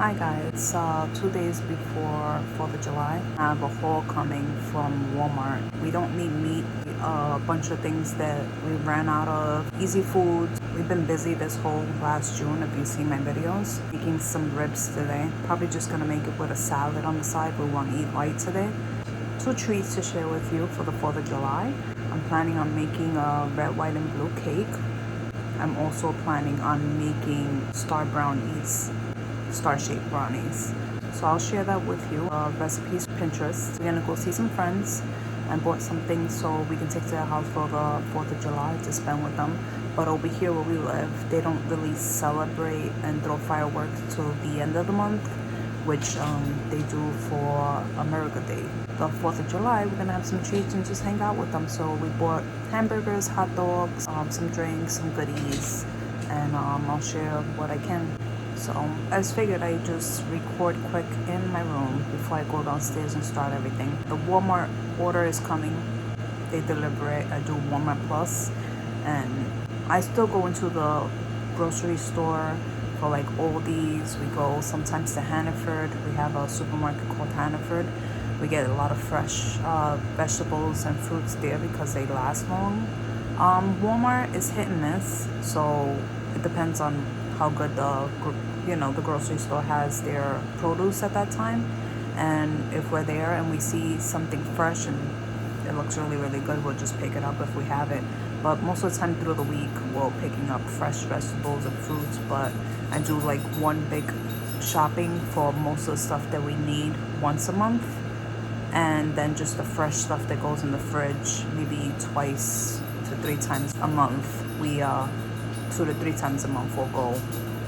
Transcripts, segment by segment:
Hi guys, 2 days before 4th of July, I have a haul coming from Walmart. We don't need meat, a bunch of things that we ran out of, easy foods. We've been busy this whole last June, if you've seen my videos. Making some ribs today, probably just gonna make it with a salad on the side. We want to eat light today. Two treats to share with you for the 4th of July. I'm planning on making a red, white, and blue cake. I'm also planning on making star-shaped brownies. So I'll share that with you. Recipes, Pinterest. We're gonna go see some friends and bought some things so we can take to their house for the 4th of July to spend with them. But over here where we live, they don't really celebrate and throw fireworks till the end of the month, which they do for America Day. The 4th of July, we're gonna have some treats and just hang out with them. So we bought hamburgers, hot dogs, some drinks, some goodies, and I'll share what I can. So I just figured I'd just record quick in my room before I go downstairs and start everything. The Walmart order is coming. They deliver it. I do Walmart Plus, and I still go into the grocery store for like Aldi's. We go sometimes to Hannaford. We have a supermarket called Hannaford. We get a lot of fresh vegetables and fruits there because they last long. Walmart is hit and miss, so it depends on how good the grocery store has their produce at that time. And if we're there and we see something fresh and it looks really, really good, we'll just pick it up if we have it. But most of the time through the week, we're picking up fresh vegetables and fruits. But I do like one big shopping for most of the stuff that we need once a month. And then just the fresh stuff that goes in the fridge, maybe 2 to 3 times a month. 2 to 3 times a month we'll go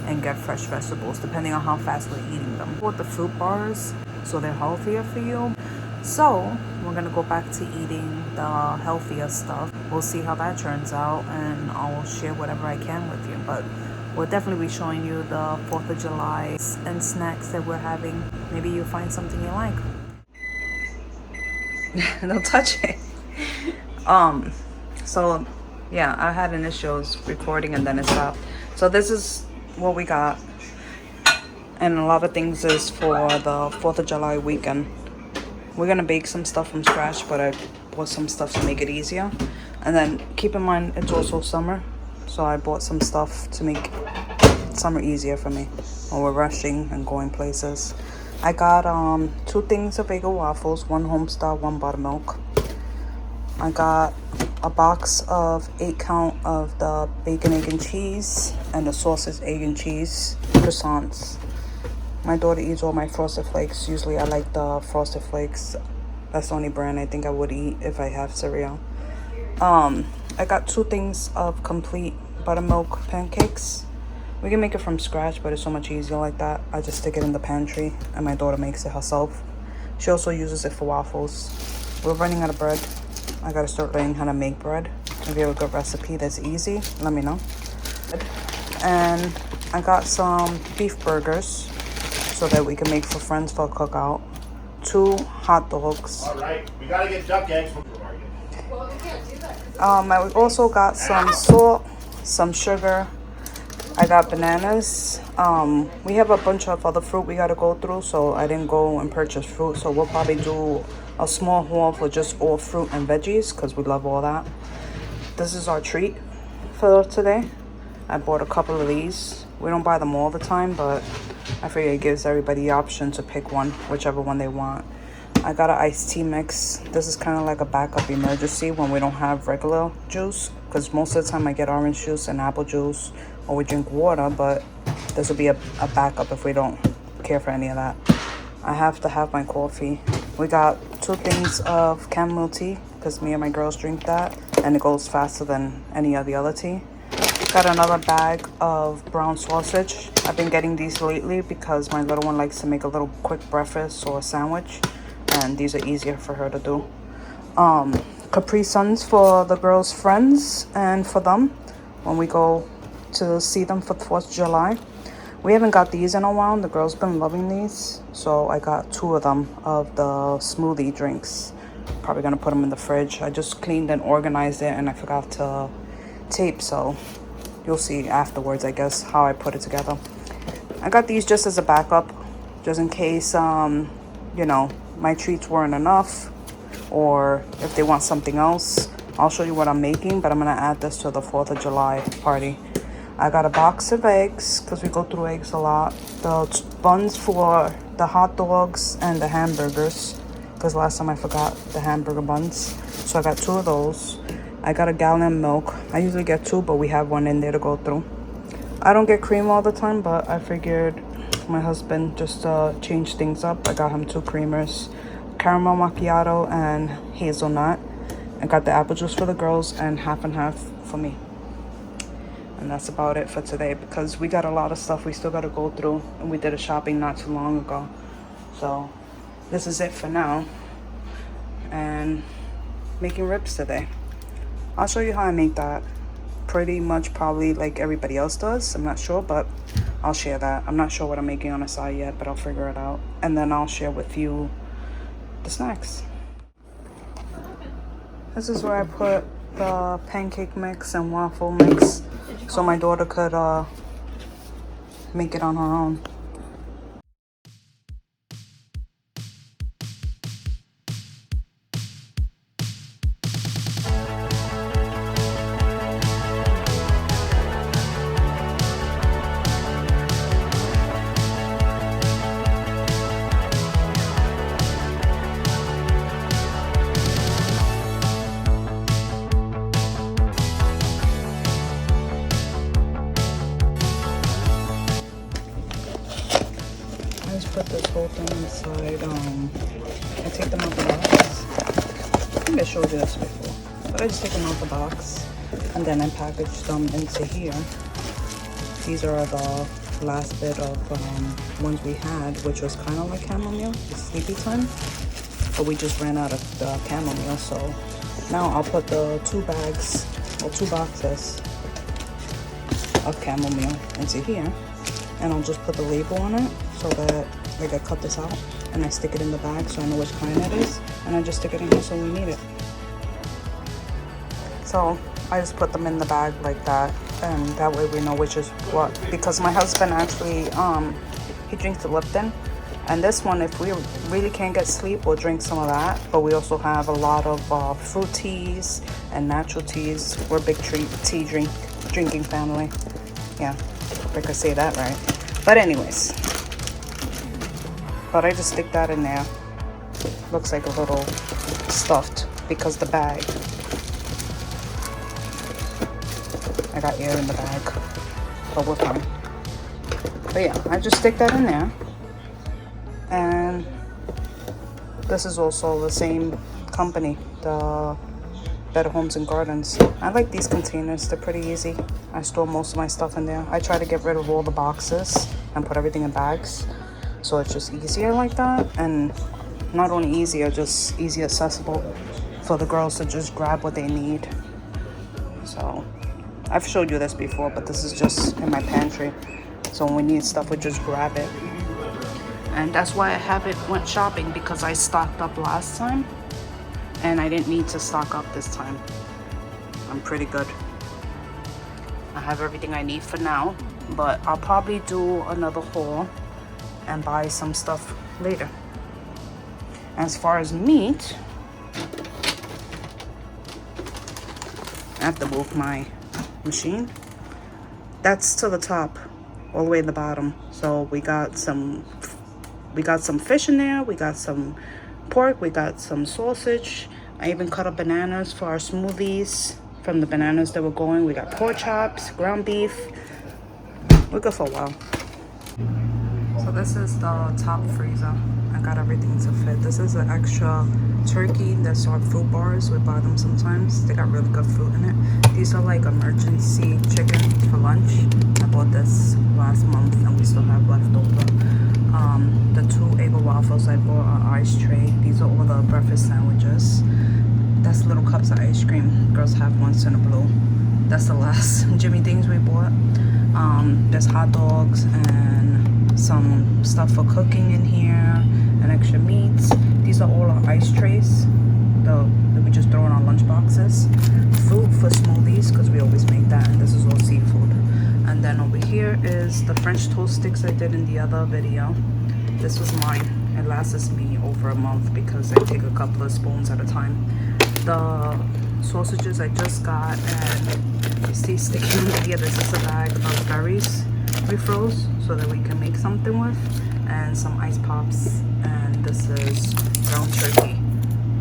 and get fresh vegetables, depending on how fast we're eating them. With the fruit bars, so they're healthier for you. So we're gonna go back to eating the healthier stuff. We'll see how that turns out, and I'll share whatever I can with you. But we'll definitely be showing you the 4th of July and snacks that we're having. Maybe you'll find something you like. Don't touch it. So yeah, I had an issue recording and then it stopped. So this is what we got, and a lot of things is for the 4th of July weekend. We're gonna bake some stuff from scratch, but I bought some stuff to make it easier. And then keep in mind it's also summer, so I bought some stuff to make summer easier for me when we're rushing and going places. I got 2 things of bagel waffles, 1 Homestar, 1 buttermilk. I got a box of 8 count of the bacon, egg, and cheese, and the sausage, egg, and cheese croissants. My daughter eats all my Frosted Flakes. Usually I like the Frosted Flakes. That's the only brand I think I would eat if I have cereal. I got 2 things of complete buttermilk pancakes. We can make it from scratch, but it's so much easier like that. I just stick it in the pantry, and my daughter makes it herself. She also uses it for waffles. We're running out of bread. I gotta start learning how to make bread. If you have a good recipe that's easy, let me know. And I got some beef burgers so that we can make for friends for a cookout. 2 hot dogs. All right, we gotta get duck eggs from the market. Well, we can't do that. I also got some salt, some sugar. I got bananas. We have a bunch of other fruit we gotta go through, so I didn't go and purchase fruit. So we'll probably do a small haul for just all fruit and veggies because we love all that. This is our treat for today. I bought a couple of these. We don't buy them all the time, but I figure it gives everybody the option to pick one, whichever one they want. I got an iced tea mix. This is kind of like a backup emergency when we don't have regular juice, because most of the time I get orange juice and apple juice, or we drink water, but this will be a backup if we don't care for any of that. I have to have my coffee. We got 2 things of chamomile tea because me and my girls drink that, and it goes faster than any of the other tea. Got another bag of brown sausage. I've been getting these lately because my little one likes to make a little quick breakfast or a sandwich, and these are easier for her to do. Capri Suns for the girls' friends and for them when we go to see them for the 4th of July. We haven't got these in a while. The girls been loving these, so I got 2 of them of the smoothie drinks. Probably gonna put them in the fridge. I just cleaned and organized it, and I forgot to tape, so you'll see afterwards, I guess, how I put it together. I got these just as a backup just in case, you know, my treats weren't enough, or if they want something else. I'll show you what I'm making, but I'm gonna add this to the 4th of July party. I got a box of eggs, because we go through eggs a lot. The buns for the hot dogs and the hamburgers, because last time I forgot the hamburger buns. So I got 2 of those. I got a gallon of milk. I usually get 2, but we have 1 in there to go through. I don't get cream all the time, but I figured my husband just change things up. I got him 2 creamers, caramel macchiato and hazelnut. I got the apple juice for the girls and half and half for me. And that's about it for today, because we got a lot of stuff we still got to go through, and we did a shopping not too long ago. So this is it for now. And making ribs today. I'll show you how I make that. Pretty much probably like everybody else does. I'm not sure, but I'll share that. I'm not sure what I'm making on the side yet, but I'll figure it out. And then I'll share with you the snacks. This is where I put the pancake mix and waffle mix, so my daughter could make it on her own. Put this whole thing inside. I take them out the box. I think I showed you this before, but I just take them out the box and then I package them into here. These are the last bit of ones we had, which was kind of like chamomile. It's sleepy time, but we just ran out of the chamomile, so now I'll put the 2 bags or 2 boxes of chamomile into here, and I'll just put the label on it so that like I cut this out and I stick it in the bag so I know which kind it is, and I just stick it in here so we need it. So I just put them in the bag like that, and that way we know which is what, because my husband actually he drinks the Lipton, and this one, if we really can't get sleep, we'll drink some of that. But we also have a lot of fruit teas and natural teas. We're a big tea drinking family. Yeah, if I could say that right. But anyways, but I just stick that in there. Looks like a little stuffed because the bag, I got air in the bag, but we're fine. But yeah, I just stick that in there. And this is also the same company, the Better Homes and Gardens. I like these containers, they're pretty easy. I store most of my stuff in there. I try to get rid of all the boxes and put everything in bags, so it's just easier like that. And not only easier, just easy accessible for the girls to just grab what they need. So I've showed you this before, but this is just in my pantry, so when we need stuff we just grab it. And that's why I haven't went shopping, because I stocked up last time and I didn't need to stock up this time. I'm pretty good. I have everything I need for now, but I'll probably do another haul and buy some stuff later. As far as meat, I have to move my machine. That's to the top, all the way in the bottom. So we got some fish in there, we got some pork, we got some sausage. I even cut up bananas for our smoothies from the bananas that were going. We got pork chops, ground beef. We're good for a while. So this is the top freezer. I got everything to fit. This is an extra turkey that's our fruit bars. We buy them sometimes. They got really good fruit in it. These are like emergency chicken for lunch. I bought this last month and we still have left over. The 2 Ava waffles I bought are ice tray. These are all the breakfast sandwiches. That's little cups of ice cream. Girls have ones in the blue. That's the last Jimmy things we bought. There's hot dogs and some stuff for cooking in here and extra meats. These are all our ice trays that we just throw in our lunch boxes. Fruit for smoothies, because we always make that, and this is all seafood. And then over here is the French toast sticks I did in the other video. This was mine. It lasts me over a month because I take a couple of spoons at a time. The sausages I just got, and you see sticking under here, this is a bag of berries we froze so that we can make something with, and some ice pops, and this is ground turkey.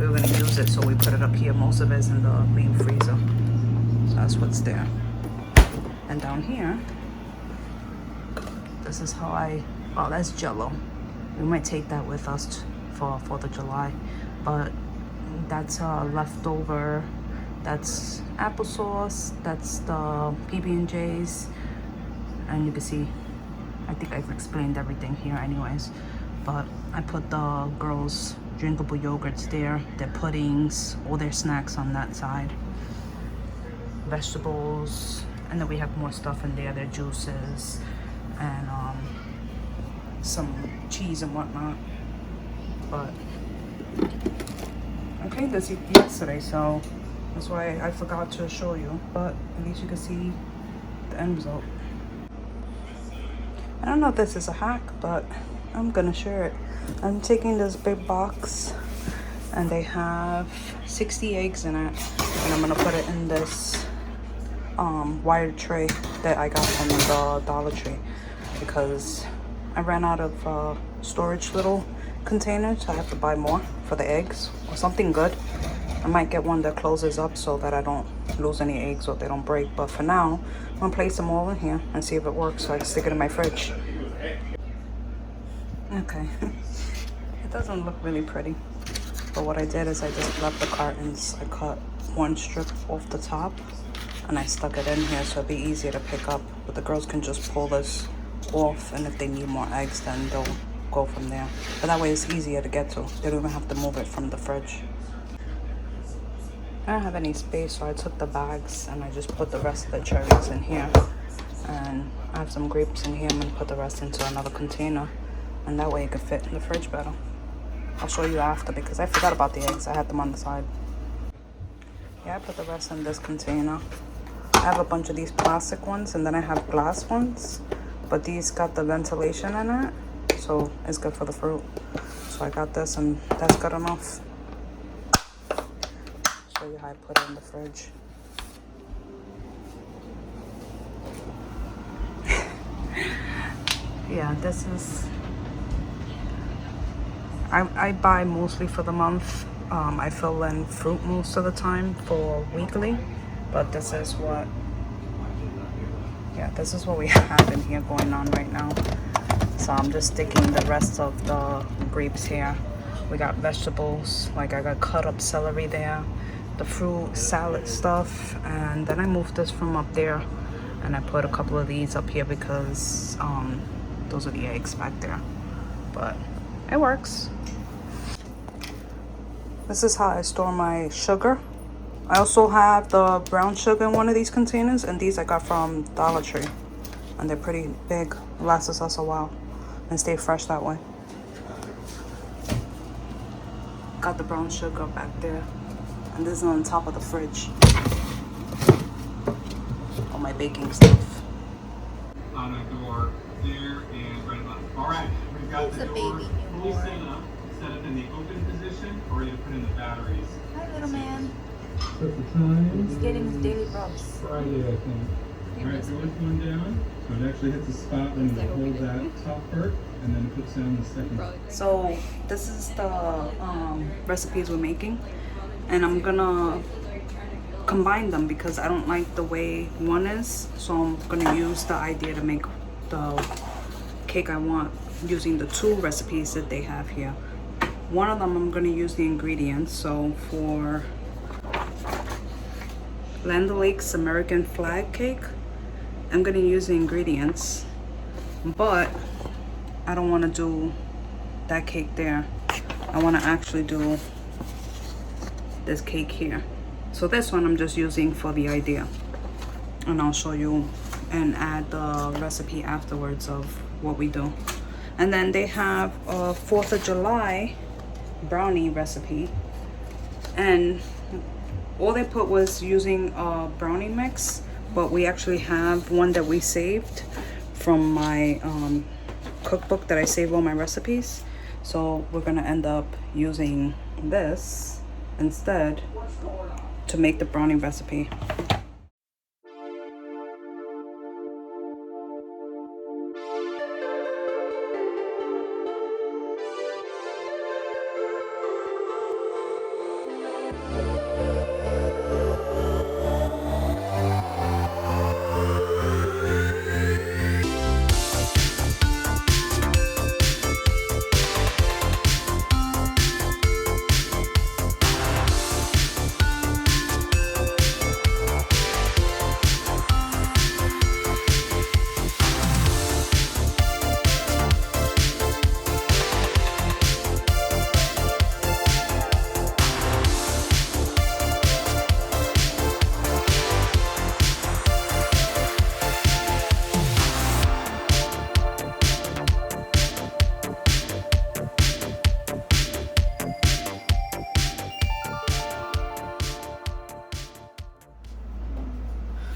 We were going to use it, so we put it up here. Most of it is in the main freezer, so that's what's there. And down here, this is how oh, that's Jello. We might take that with us for 4th of July, but that's leftover. That's applesauce. That's the PB&Js, and you can see, I think I've explained everything here anyways, but I put the girls' drinkable yogurts there, their puddings, all their snacks on that side, vegetables, and then we have more stuff in there, their juices, and some cheese and whatnot. But I cleaned this yesterday, so that's why I forgot to show you, but at least you can see the end result. I don't know if this is a hack, but I'm gonna share it. I'm taking this big box, and they have 60 eggs in it, and I'm gonna put it in this wired tray that I got from the Dollar Tree because I ran out of storage little containers, so I have to buy more for the eggs or something good. I might get one that closes up so that I don't lose any eggs or they don't break, but for now I'm gonna place them all in here and see if it works so I can stick it in my fridge. Okay. It doesn't look really pretty, but what I did is I just left the cartons. I cut one strip off the top and I stuck it in here so it'd be easier to pick up, but the girls can just pull this off, and if they need more eggs then they'll go from there, but that way it's easier to get to. They don't even have to move it from the fridge. I don't have any space, so I took the bags and I just put the rest of the cherries in here, and I have some grapes in here. I'm gonna put the rest into another container, and that way it could fit in the fridge better. I'll show you after because I forgot about the eggs. I had them on the side. Yeah, I put the rest in this container. I have a bunch of these plastic ones, and then I have glass ones, but these got the ventilation in it, so it's good for the fruit. So I got this, and that's good enough. Show you how I put it in the fridge. Yeah, this is, I buy mostly for the month. I fill in fruit most of the time for weekly, but this is what we have in here going on right now. So I'm just sticking the rest of the grapes here. We got vegetables, like I got cut up celery there, the fruit salad stuff, and then I moved this from up there and I put a couple of these up here because those are the eggs back there, but it works. This is how I store my sugar. I also have the brown sugar in one of these containers, and these I got from Dollar Tree, and they're pretty big. Lasts us a while and stay fresh that way. Got the brown sugar back there, and this is on top of the fridge. All my baking stuff. On a door there and right left. All right, we've got the door fully set up in the open position, or ready to put in the batteries. Hi, little man. Set the time. He's getting his daily rubs. Friday, I think. All right, so it's going down. So it actually hits the spot when you hold that top part, and then it puts down the second. So this is the recipes we're making, and I'm gonna combine them because I don't like the way one is, so I'm gonna use the idea to make the cake I want using the two recipes that they have here. One of them I'm gonna use the ingredients. So for Land O'Lakes American flag cake, I'm gonna use the ingredients, but I don't want to do that cake there. I want to actually do this cake here. So this one I'm just using for the idea, and I'll show you and add the recipe afterwards of what we do. And then they have a 4th of July brownie recipe, and all they put was using a brownie mix, but we actually have one that we saved from my cookbook that I save all my recipes. So we're gonna end up using this instead to make the brownie recipe.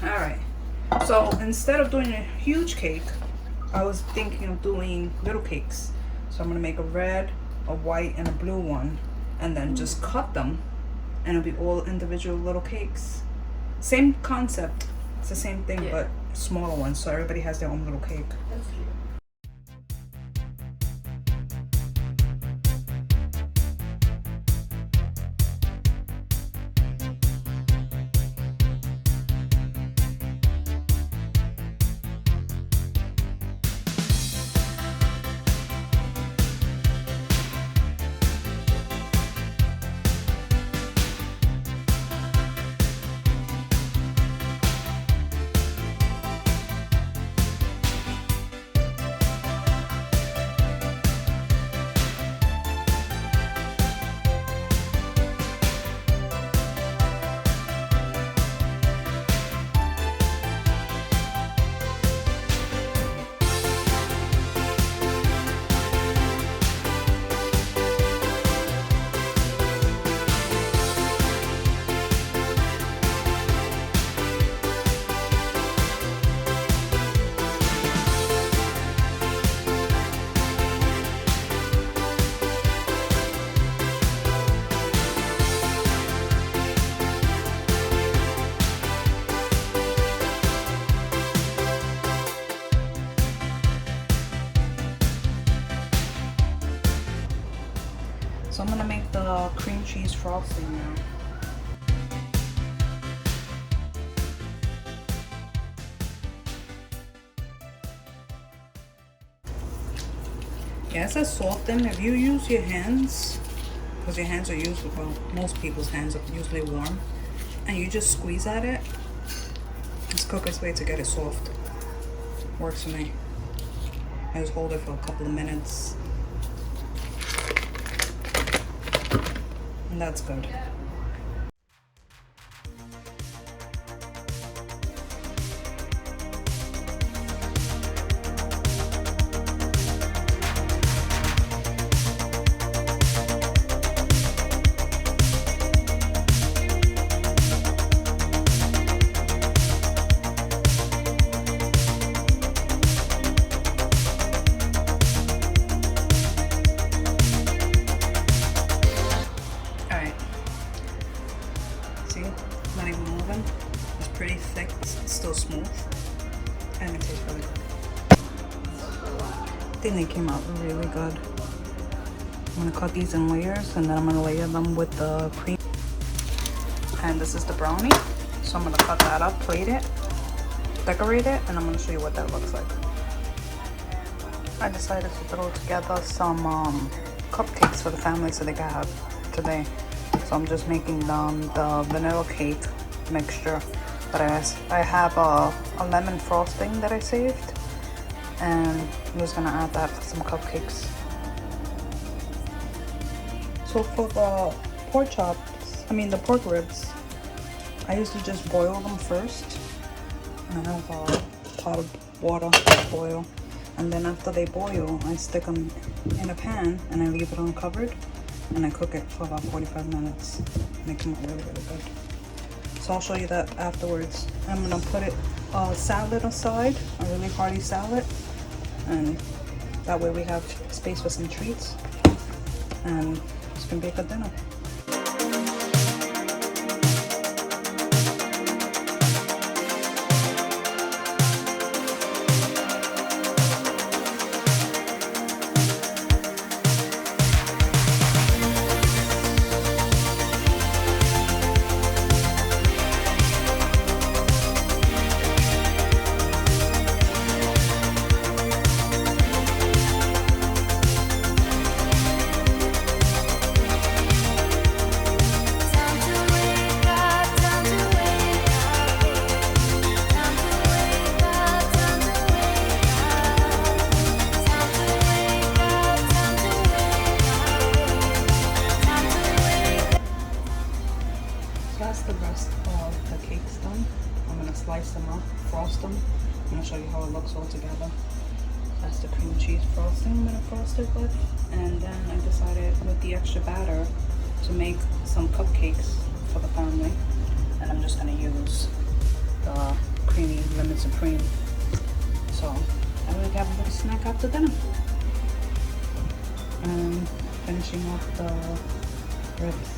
Alright, so instead of doing a huge cake, I was thinking of doing little cakes. So I'm gonna make a red, a white, and a blue one, and then just cut them, and it'll be all individual little cakes. Same concept, it's the same thing, but smaller ones, so everybody has their own little cake. That's cute. So I'm gonna make the cream cheese frosting now. Yeah, it says soften. If you use your hands, because your hands are usually, well, most people's hands are usually warm, and you just squeeze at it, it's the quickest way to get it soft. Works for me. I just hold it for a couple of minutes. And that's good. Not even moving. It's pretty thick. It's still smooth, and it tastes really good. I think they came out really good. I'm gonna cut these in layers, and then I'm gonna layer them with the cream. And this is the brownie, so I'm gonna cut that up, plate it, decorate it, and I'm gonna show you what that looks like. I decided to throw together some cupcakes for the family so they can have today. So I'm just making the vanilla cake mixture, but I have a lemon frosting that I saved, and I'm just gonna add that to some cupcakes. So for the the pork ribs, I usually just boil them first, and I have a pot of water to boil, and then after they boil, I stick them in a pan and I leave it uncovered. And I cook it for about 45 minutes. And they come out really, really good. So I'll show you that afterwards. I'm gonna put salad aside, a really hearty salad, and That way we have space for some treats, and it's gonna be a good dinner. That's the rest of the cakes done. I'm gonna slice them up, frost them. I'm gonna show you how it looks all together. That's the cream cheese frosting I'm gonna frost it with. And then I decided with the extra batter to make some cupcakes for the family. And I'm just gonna use the creamy lemon supreme. So I will have a little snack after dinner. And finishing off the ribs.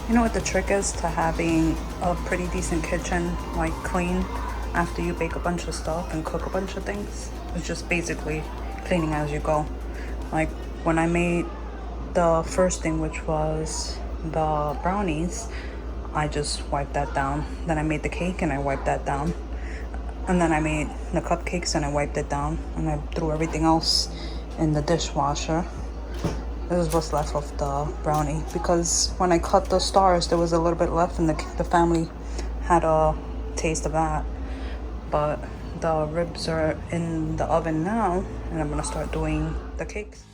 You know what the trick is to having a pretty decent kitchen, like clean, after you bake a bunch of stuff and cook a bunch of things? It's just basically cleaning as you go. Like when I made the first thing, which was the brownies, I just wiped that down. Then I made the cake and I wiped that down. And then I made the cupcakes and I wiped it down. And I threw everything else in the dishwasher. This is what's left of the brownie, because when I cut the stars there was a little bit left and the family had a taste of that. But the ribs are in the oven now and I'm gonna start doing the cakes.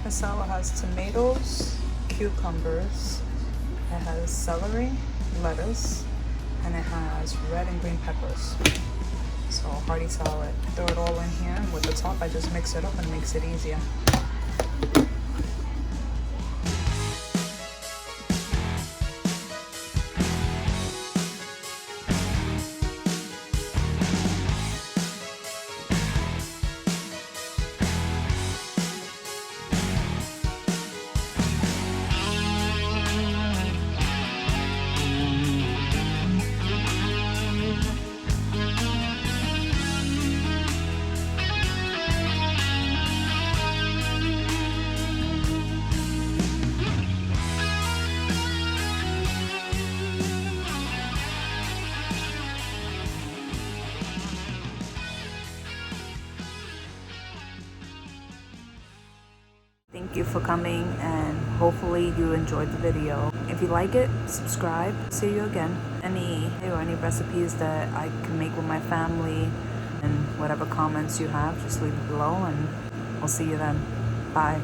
The salad has tomatoes, cucumbers, it has celery, lettuce, and it has red and green peppers. So hearty salad. Throw it all in here, and with the top I just mix it up and makes it easier. Thank you for coming, and hopefully you enjoyed the video. If you like it, subscribe. See you again. Any recipes that I can make with my family, and whatever comments you have, just leave it below and we'll see you then. Bye.